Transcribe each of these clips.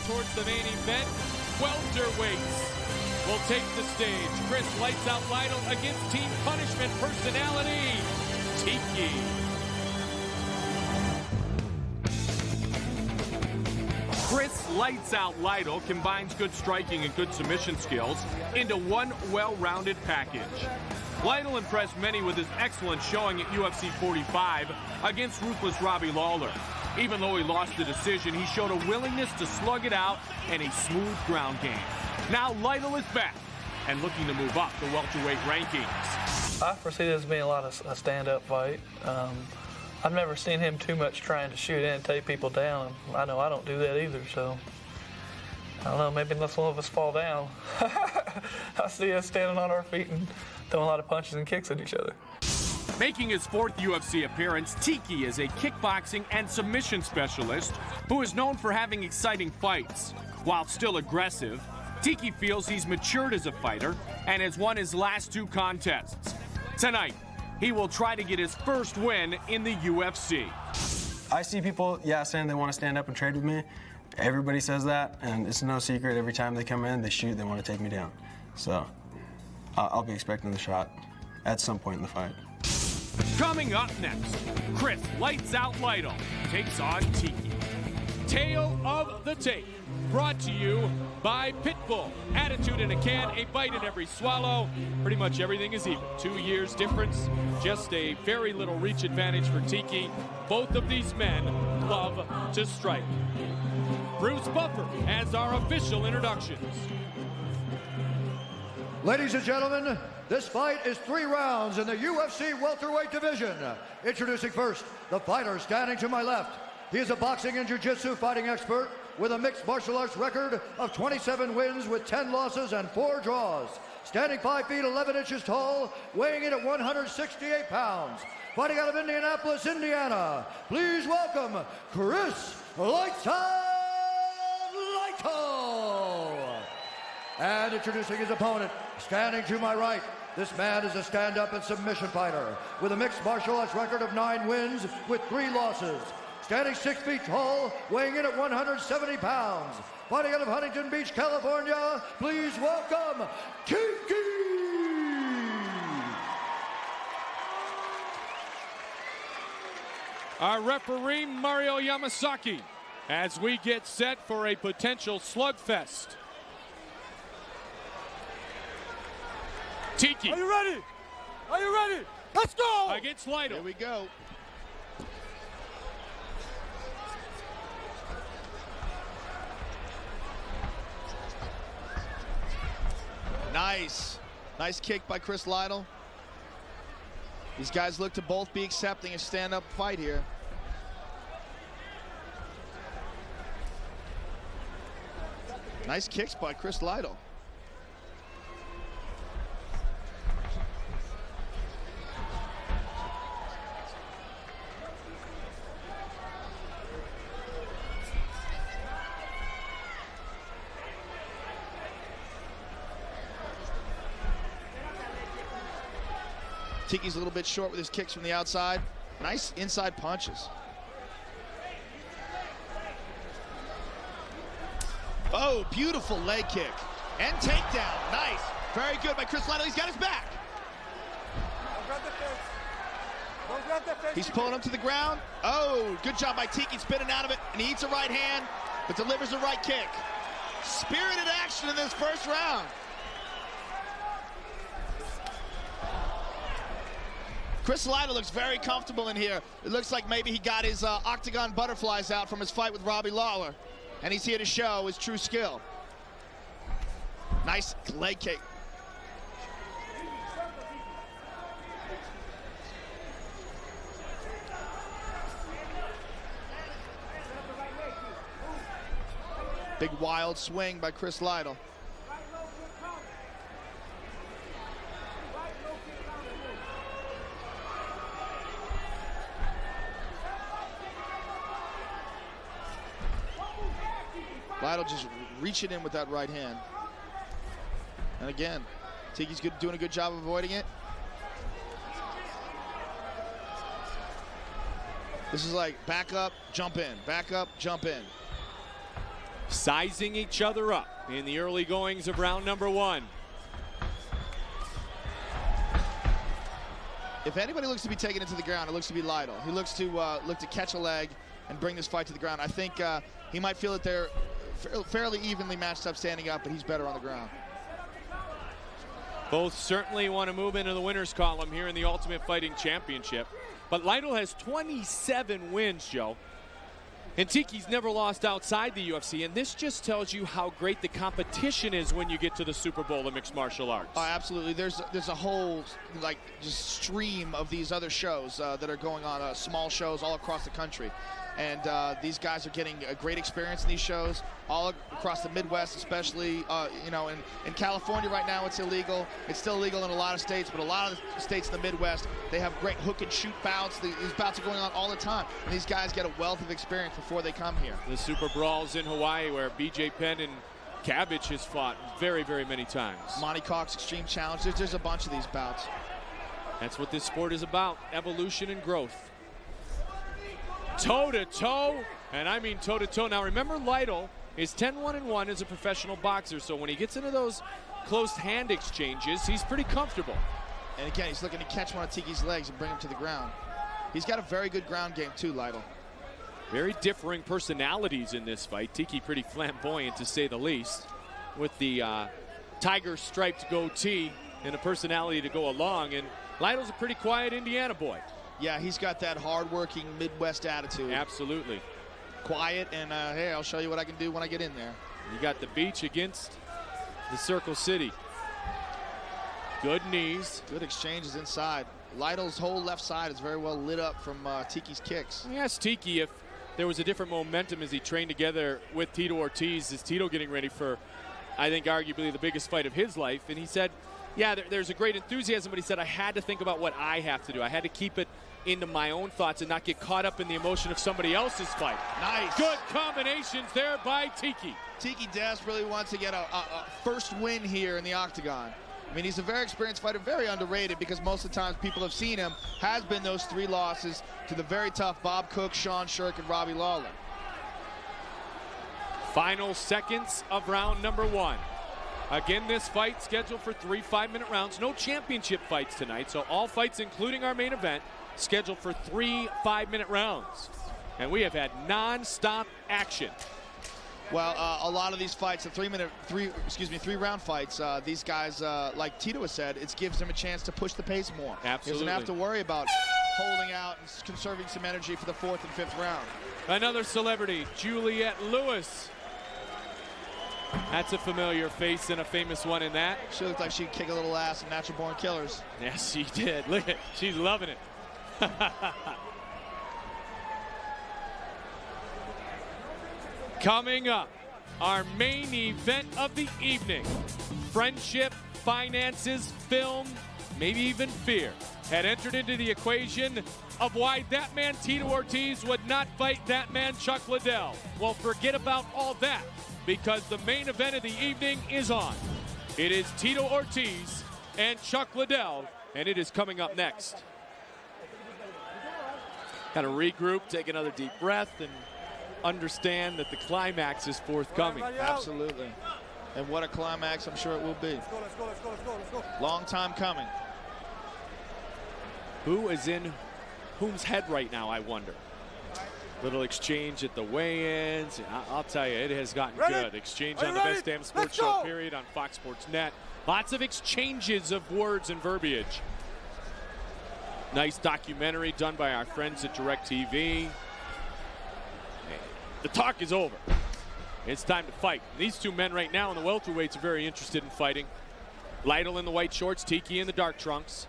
towards the main event. Welterweights will take the stage. Chris lights out Lytle against Team Punishment personality, Tiki. Chris lights out Lytle combines good striking and good submission skills into one well-rounded package. Lytle impressed many with his excellent showing at UFC 45 against ruthless Robbie Lawler. Even though he lost the decision, he showed a willingness to slug it out and a smooth ground game. Now Lytle is back and looking to move up the welterweight rankings. I foresee this being a stand-up fight. I've never seen him too much trying to shoot in and take people down. I know I don't do that either, so I don't know, maybe unless one of us fall down. I see us standing on our feet and throwing a lot of punches and kicks at each other. Making his fourth UFC appearance, Tiki is a kickboxing and submission specialist who is known for having exciting fights. While still aggressive, Tiki feels he's matured as a fighter and has won his last two contests. Tonight, he will try to get his first win in the UFC. I see people, saying they want to stand up and trade with me. Everybody says that, and it's no secret. Every time they come in, they shoot, they want to take me down. So I'll be expecting the shot at some point in the fight. Coming up next, Chris lights out Lytle takes on Tiki. Tale of the tape, brought to you by Pitbull. Attitude in a can, a bite in every swallow. Pretty much everything is even. 2 years difference, just a very little reach advantage for Tiki. Both of these men love to strike. Bruce Buffer as our official introductions. Ladies and gentlemen, this fight is 3 rounds in the UFC welterweight division. Introducing first, the fighter standing to my left. He is a boxing and jiu-jitsu fighting expert with a mixed martial arts record of 27 wins with 10 losses and 4 draws. Standing 5 feet 11 inches tall, weighing in at 168 pounds. Fighting out of Indianapolis, Indiana. Please welcome Chris Lytle. And introducing his opponent, standing to my right. This man is a stand-up and submission fighter with a mixed martial arts record of 9 wins with 3 losses. Standing 6 feet tall, weighing in at 170 pounds. Fighting out of Huntington Beach, California, please welcome Tiki! Our referee, Mario Yamasaki, as we get set for a potential slugfest. Tiki. Are you ready? Are you ready? Let's go! Against Lytle. Here we go. Nice. Nice kick by Chris Lytle. These guys look to both be accepting a stand-up fight here. Nice kicks by Chris Lytle. Tiki's a little bit short with his kicks from the outside. Nice inside punches. Oh, beautiful leg kick. And takedown. Nice. Very good by Chris Lytle. He's got his back. He's pulling him to the ground. Oh, good job by Tiki spinning out of it. And he eats a right hand, but delivers a right kick. Spirited action in this first round. Chris Lytle looks very comfortable in here. It looks like maybe he got his octagon butterflies out from his fight with Robbie Lawler. And he's here to show his true skill. Nice leg kick. Big wild swing by Chris Lytle. Lytle just reaching in with that right hand. And again, Tiki's doing a good job of avoiding it. This is like back up, jump in, back up, jump in. sizing each other up in the early goings of round number 1. If anybody looks to be taken into the ground, it looks to be Lytle. He looks to catch a leg and bring this fight to the ground. I think he might feel that they're fairly evenly matched up standing up, but he's better on the ground. Both certainly want to move into the winner's column here in the Ultimate Fighting Championship. But Lytle has 27 wins, Joe. And Tiki's never lost outside the UFC, and this just tells you how great the competition is when you get to the Super Bowl of mixed martial arts. Oh, absolutely. There's a whole just stream of these other shows that are going on, small shows all across the country. And these guys are getting a great experience in these shows all across the Midwest, especially, in California right now it's illegal. It's still illegal in a lot of states, but a lot of the states in the Midwest, they have great hook and shoot bouts. These bouts are going on all the time. And these guys get a wealth of experience before they come here. The Super Brawls in Hawaii, where BJ Penn and Cabbage has fought very, very many times. Monty Cox Extreme Challenge. There's a bunch of these bouts. That's what this sport is about, evolution and growth. Toe-to-toe, and I mean toe-to-toe. Now remember, Lytle is 10-1-1 as a professional boxer, so when he gets into those close hand exchanges, he's pretty comfortable. And again, he's looking to catch one of Tiki's legs and bring him to the ground. He's got a very good ground game too, Lytle. Very differing personalities in this fight. Tiki pretty flamboyant, to say the least, with the tiger striped goatee and a personality to go along, and Lytle's a pretty quiet Indiana boy. Yeah, he's got that hard-working Midwest attitude. Absolutely. Quiet, and hey, I'll show you what I can do when I get in there. You got the beach against the Circle City. Good knees. Good exchanges inside. Lytle's whole left side is very well lit up from Tiki's kicks. I asked Tiki if there was a different momentum as he trained together with Tito Ortiz. Is Tito getting ready for, I think, arguably the biggest fight of his life? And he said, yeah, there's a great enthusiasm, but he said, I had to think about what I have to do. I had to keep it into my own thoughts and not get caught up in the emotion of somebody else's fight. Nice. Good combinations there by Tiki. Tiki desperately wants to get a first win here in the octagon. I mean, he's a very experienced fighter, very underrated, because most of the times people have seen him has been those 3 losses to the very tough Bob Cook, Sean Shirk, and Robbie Lawler. Final seconds of round number 1. Again, this fight scheduled for 3 5-minute rounds. No championship fights tonight, so all fights, including our main event, scheduled for 3 5-minute rounds. And we have had non-stop action. Well, a lot of these fights, the 3-round fights, these guys, like Tito has said, it gives them a chance to push the pace more. Absolutely. He doesn't have to worry about holding out and conserving some energy for the 4th and 5th round. Another celebrity, Juliette Lewis. That's a familiar face and a famous one in that. She looked like she'd kick a little ass in Natural Born Killers. Yes, she did. Look at, she's loving it. Coming up, our main event of the evening. Friendship, finances, film, maybe even fear had entered into the equation of why that man Tito Ortiz would not fight that man Chuck Liddell. Well, forget about all that, because the main event of the evening is on. It is Tito Ortiz and Chuck Liddell, and it is coming up next. Got to regroup, take another deep breath, and understand that the climax is forthcoming. Absolutely. And what a climax I'm sure it will be. Let's go. Long time coming. Who is in whom's head right now, I wonder? Little exchange at the weigh-ins. I'll tell you, it has gotten good. Exchange on the Best Damn Sports Show, period, on Fox Sports Net. Lots of exchanges of words and verbiage. Nice documentary done by our friends at DirecTV. The talk is over. It's time to fight. These two men right now in the welterweights are very interested in fighting. Lytle in the white shorts, Tiki in the dark trunks.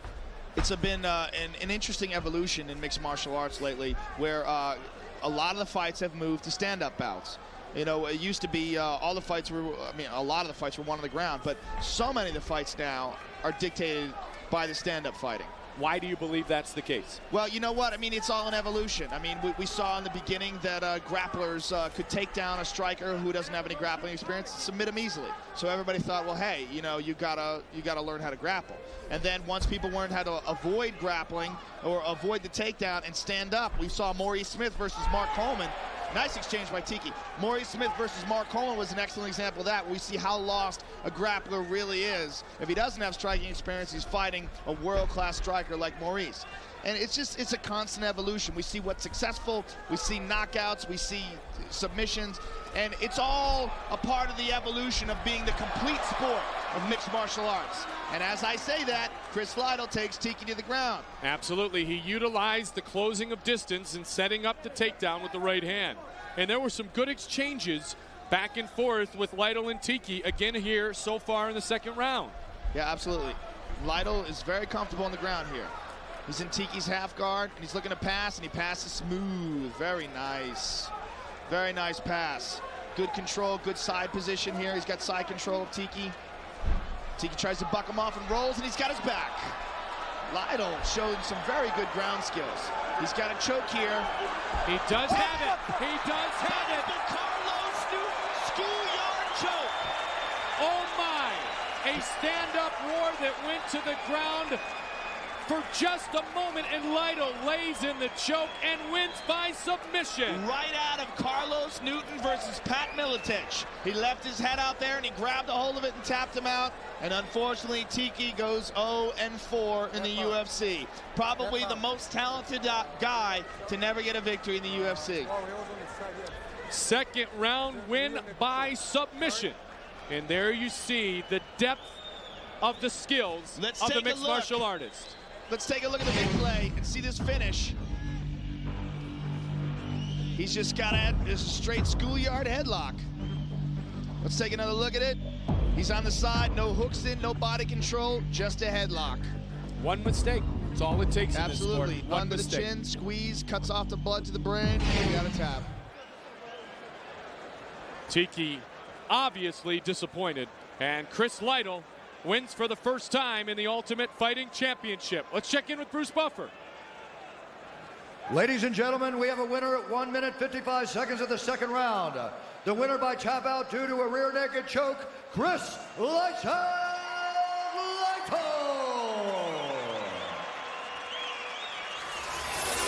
It's been an interesting evolution in mixed martial arts lately, where a lot of the fights have moved to stand-up bouts. You know, it used to be a lot of the fights were won on the ground, but so many of the fights now are dictated by the stand-up fighting. Why do you believe that's the case? Well, you know what? I mean, it's all an evolution. I mean, we saw in the beginning that grapplers could take down a striker who doesn't have any grappling experience and submit him easily. So everybody thought, well, hey, you know, you gotta learn how to grapple. And then once people learned how to avoid grappling or avoid the takedown and stand up, we saw Maurice Smith versus Mark Coleman Nice exchange by Tiki. Maurice Smith versus Mark Coleman was an excellent example of that. We see how lost a grappler really is. If he doesn't have striking experience, he's fighting a world-class striker like Maurice. And it's a constant evolution. We see what's successful, we see knockouts, we see submissions, and it's all a part of the evolution of being the complete sport of mixed martial arts. And as I say that, Chris Lytle takes Tiki to the ground. Absolutely. He utilized the closing of distance and setting up the takedown with the right hand. And there were some good exchanges back and forth with Lytle and Tiki again here so far in the second round. Yeah, absolutely. Lytle is very comfortable on the ground here. He's in Tiki's half guard, and he's looking to pass, and he passes smooth. Very nice. Very nice pass. Good control, good side position here. He's got side control of Tiki. Tiki tries to buck him off and rolls, and he's got his back. Lytle showed some very good ground skills. He's got a choke here. He does have it. He does have it. The Carlos Newton schoolyard choke. Oh my! A stand-up roar that went to the ground for just a moment, and Lytle lays in the choke and wins by submission. Right out of Carlos Newton versus Pat Miletich. He left his head out there and he grabbed a hold of it and tapped him out. And unfortunately, Tiki goes 0-4 in the UFC. Probably the most talented guy to never get a victory in the UFC. Second round win by submission. And there you see the depth of the skills of the mixed martial artist. Let's take a look at the big play and see this finish. He's just got a straight schoolyard headlock. Let's take another look at it. He's on the side, no hooks in, no body control, just a headlock. One mistake. That's all it takes. Absolutely. In this sport. One to the chin, squeeze, cuts off the blood to the brain. You got a tap. Tiki obviously disappointed, and Chris Lytle wins for the first time in the Ultimate Fighting Championship. Let's check in with Bruce Buffer. Ladies and gentlemen, we have a winner at 1 minute 55 seconds of the second round. The winner by tap out due to a rear naked choke, Chris Lytle.